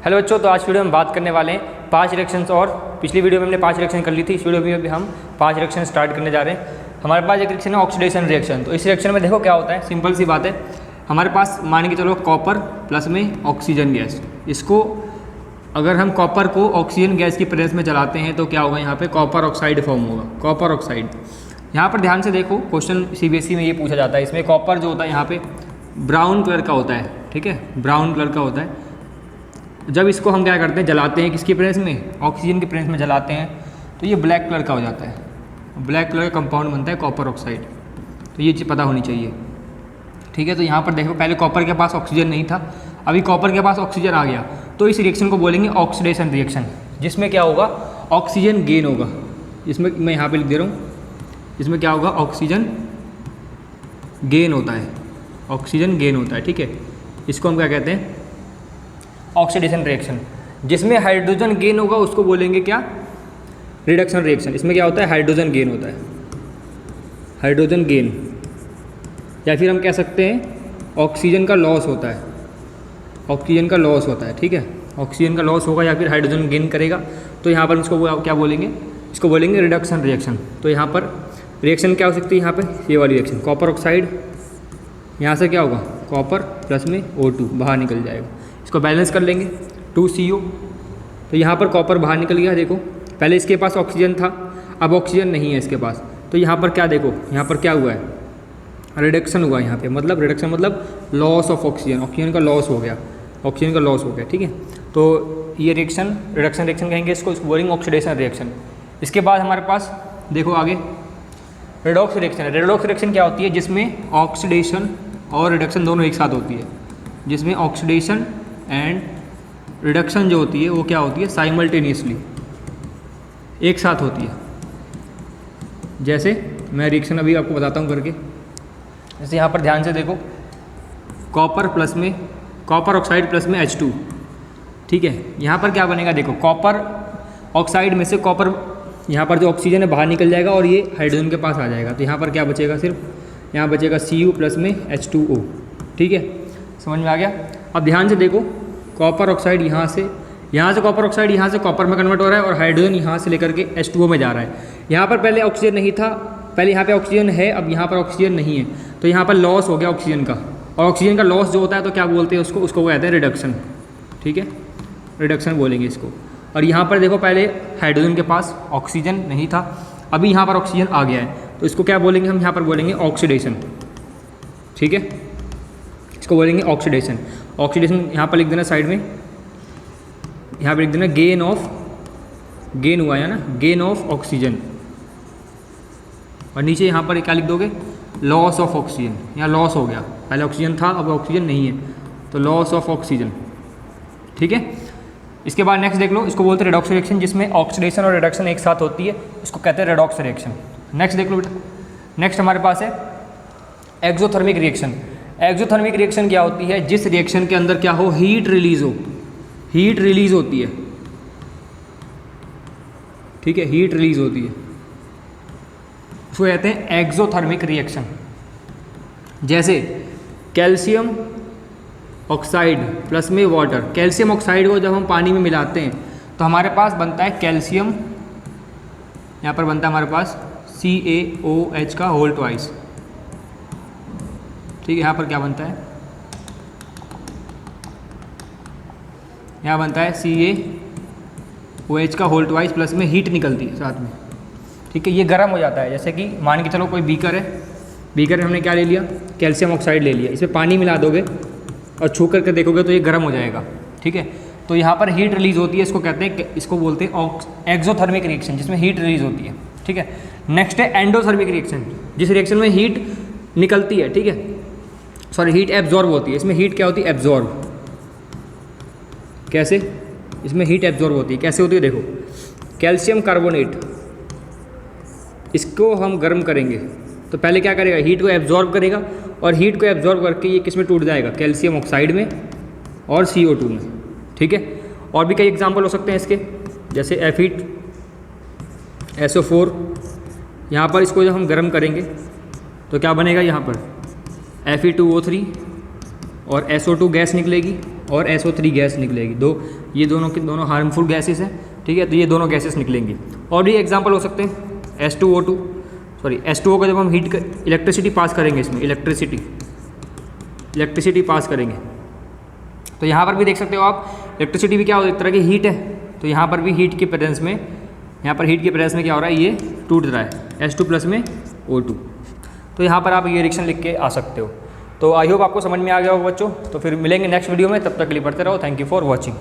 Hello बच्चों, तो आज वीडियो में बात करने वाले हैं 5 रिएक्शंस। और पिछली वीडियो में हमने 5 रिएक्शन कर ली थी। इस वीडियो में भी हम 5 रिएक्शन स्टार्ट करने जा रहे हैं। हमारे पास एक रिएक्शन है ऑक्सीडेशन रिएक्शन। तो इस रिएक्शन में देखो क्या होता है, सिंपल सी बात है। हमारे पास मान के चलो कॉपर प्लस में ऑक्सीजन गैस, इसको अगर हम कॉपर को ऑक्सीजन गैस की प्रेजेंस में जलाते हैं तो क्या होगा, यहाँ पे कॉपर ऑक्साइड फॉर्म होगा। कॉपर ऑक्साइड, यहाँ पर ध्यान से देखो, क्वेश्चन सीबीएसई में ये पूछा जाता है। इसमें कॉपर जो होता है यहाँ पे ब्राउन कलर का होता है, ठीक है, ब्राउन कलर का होता है। जब इसको हम क्या करते हैं, जलाते हैं, किसकी प्रेजेंस में, ऑक्सीजन की प्रेजेंस में जलाते हैं, तो ये ब्लैक कलर का हो जाता है। ब्लैक कलर का कंपाउंड बनता है कॉपर ऑक्साइड। तो ये चीज़ पता होनी चाहिए, ठीक है। तो यहाँ पर देखो, पहले कॉपर के पास ऑक्सीजन नहीं था, अभी कॉपर के पास ऑक्सीजन आ गया, तो इस रिएक्शन को बोलेंगे ऑक्सीडेशन रिएक्शन, जिसमें क्या होगा, ऑक्सीजन गेन होगा। इसमें मैं यहाँ पे लिख दे रहा हूँ, इसमें क्या होगा, ऑक्सीजन गेन होता है, ऑक्सीजन गेन होता है, ठीक है। इसको हम क्या कहते हैं, ऑक्सीडेशन रिएक्शन। जिसमें हाइड्रोजन गेन होगा उसको बोलेंगे क्या, रिडक्शन रिएक्शन। इसमें क्या होता है, हाइड्रोजन गेन होता है, हाइड्रोजन गेन, या फिर हम कह सकते हैं ऑक्सीजन का लॉस होता है, ऑक्सीजन का लॉस होता है, ठीक है। ऑक्सीजन का लॉस होगा या फिर हाइड्रोजन गेन करेगा, तो यहाँ पर इसको क्या बोलेंगे, इसको बोलेंगे रिडक्शन रिएक्शन। तो यहाँ पर रिएक्शन क्या हो सकती है, यहाँ पे ये वाली रिएक्शन, कॉपर ऑक्साइड, यहाँ से क्या होगा, कॉपर प्लस में O2 बाहर निकल जाएगा। इसको बैलेंस कर लेंगे 2CO। तो यहाँ पर कॉपर बाहर निकल गया, देखो पहले इसके पास ऑक्सीजन था, अब ऑक्सीजन नहीं है इसके पास, तो यहाँ पर क्या देखो, यहाँ पर क्या हुआ है, रिडक्शन हुआ यहाँ पे। मतलब रिडक्शन मतलब लॉस ऑफ ऑक्सीजन, ऑक्सीजन का लॉस हो गया, ऑक्सीजन का लॉस हो गया, ठीक है। तो ये रिएक्शन रिडक्शन रिएक्शन कहेंगे इसको बोलेंगे ऑक्सीडेशन रिएक्शन। इसके बाद हमारे पास देखो आगे रेडॉक्स रिएक्शन है। रेडॉक्स रिएक्शन क्या होती है, जिसमें ऑक्सीडेशन और रिडक्शन दोनों एक साथ होती है, जिसमें ऑक्सीडेशन एंड रिडक्शन जो होती है वो क्या होती है, साइमल्टेनियसली एक साथ होती है। जैसे मैं रिएक्शन अभी आपको बताता हूँ करके। जैसे यहाँ पर ध्यान से देखो, कॉपर प्लस में कॉपर ऑक्साइड प्लस में H2, ठीक है। यहाँ पर क्या बनेगा, देखो कॉपर ऑक्साइड में से कॉपर, यहाँ पर जो ऑक्सीजन है बाहर निकल जाएगा और ये हाइड्रोजन के पास आ जाएगा। तो यहाँ पर क्या बचेगा, सिर्फ यहाँ बचेगा Cu प्लस में H2O, ठीक है। समझ में आ गया। अब ध्यान से देखो, कॉपर ऑक्साइड यहाँ से कॉपर ऑक्साइड यहाँ से कॉपर में कन्वर्ट हो रहा है और हाइड्रोजन यहाँ से लेकर के H2O में जा रहा है। यहाँ पर पहले ऑक्सीजन नहीं था, पहले यहाँ पे ऑक्सीजन है, अब यहाँ पर ऑक्सीजन नहीं है, तो यहाँ पर लॉस हो गया ऑक्सीजन का। और ऑक्सीजन का लॉस जो होता है तो क्या बोलते हैं उसको कहते हैं रिडक्शन, ठीक है, रिडक्शन बोलेंगे इसको। और यहाँ पर देखो, पहले हाइड्रोजन के पास ऑक्सीजन नहीं था, अभी यहाँ पर ऑक्सीजन आ गया है, तो इसको क्या बोलेंगे, हम यहाँ पर बोलेंगे ऑक्सीडेशन, ठीक है। इसको बोलेंगे ऑक्सीडेशन। ऑक्सीडेशन यहाँ पर लिख देना साइड में, यहाँ पर लिख देना गेन हुआ है ना, गेन ऑफ ऑक्सीजन। और नीचे यहाँ पर क्या लिख दोगे, लॉस ऑफ ऑक्सीजन। यहाँ लॉस हो गया, पहले ऑक्सीजन था अब ऑक्सीजन नहीं है, तो लॉस ऑफ ऑक्सीजन, ठीक है। इसके बाद नेक्स्ट देख लो, इसको बोलते हैं रेडॉक्स रिएक्शन, जिसमें ऑक्सीडेशन और रिडक्शन एक साथ होती है, इसको कहते हैं रेडॉक्स रिएक्शन। नेक्स्ट देख लो बेटा, नेक्स्ट हमारे पास है एक्सोथर्मिक रिएक्शन। एक्सोथर्मिक रिएक्शन क्या होती है, जिस रिएक्शन के अंदर क्या हो, हीट रिलीज हो, हीट रिलीज होती है, ठीक है, हीट रिलीज होती है, उसको कहते हैं एक्सोथर्मिक रिएक्शन। जैसे कैल्शियम ऑक्साइड प्लस में वाटर, कैल्शियम ऑक्साइड को जब हम पानी में मिलाते हैं तो हमारे पास बनता है कैल्शियम, यहाँ पर बनता है हमारे पास CaOH का होल ट्वाइस, ठीक है। यहाँ पर क्या बनता है, यहाँ बनता है CaOH का होल ट्वाइस प्लस में हीट निकलती है साथ में, ठीक है। ये गर्म हो जाता है। जैसे कि मान के चलो कोई बीकर है, बीकर में हमने क्या ले लिया, कैल्शियम ऑक्साइड ले लिया, इसमें पानी मिला दोगे और छू करके देखोगे तो ये गर्म हो जाएगा, ठीक है। तो यहाँ पर हीट रिलीज होती है, इसको कहते हैं, इसको बोलते हैं एक्सोथर्मिक रिएक्शन, जिसमें हीट रिलीज होती है, ठीक है। नेक्स्ट है एंडोथर्मिक रिएक्शन, जिस रिएक्शन में हीट निकलती है, ठीक है, सॉरी हीट एब्जॉर्ब होती है। इसमें हीट क्या होती है, एब्जॉर्ब। कैसे, इसमें हीट एब्जॉर्ब होती है, कैसे होती है, देखो कैल्शियम कार्बोनेट, इसको हम गर्म करेंगे तो पहले क्या करेगा, हीट को एब्जॉर्ब करेगा, और हीट को एब्जॉर्ब करके ये किस में टूट जाएगा, कैल्शियम ऑक्साइड में और CO2 में, ठीक है। और भी कई एग्जांपल हो सकते हैं इसके, जैसे Fe2SO4, यहाँ पर इसको जब हम गर्म करेंगे तो क्या बनेगा, यहाँ पर Fe2O3 और SO2 गैस निकलेगी, और SO3 गैस निकलेगी। ये दोनों हार्मफुल गैसेस हैं, ठीक है। तो ये दोनों गैसेस निकलेंगी। और भी एग्जांपल हो सकते हैं H2O का जब हम इलेक्ट्रिसिटी पास करेंगे, इसमें इलेक्ट्रिसिटी पास करेंगे तो यहाँ पर भी देख सकते हो आप, इलेक्ट्रिसिटी भी क्या हो, एक तरह की हीट है। तो यहाँ पर भी हीट के प्रेजेंस में क्या हो रहा है, ये टूट रहा है H2+ में O2। तो यहाँ पर आप ये रिएक्शन लिख के आ सकते हो। तो आई होप आपको समझ में आ गया होगा बच्चों। तो फिर मिलेंगे नेक्स्ट वीडियो में, तब तक के लिए पढ़ते रहो। Thank you for watching.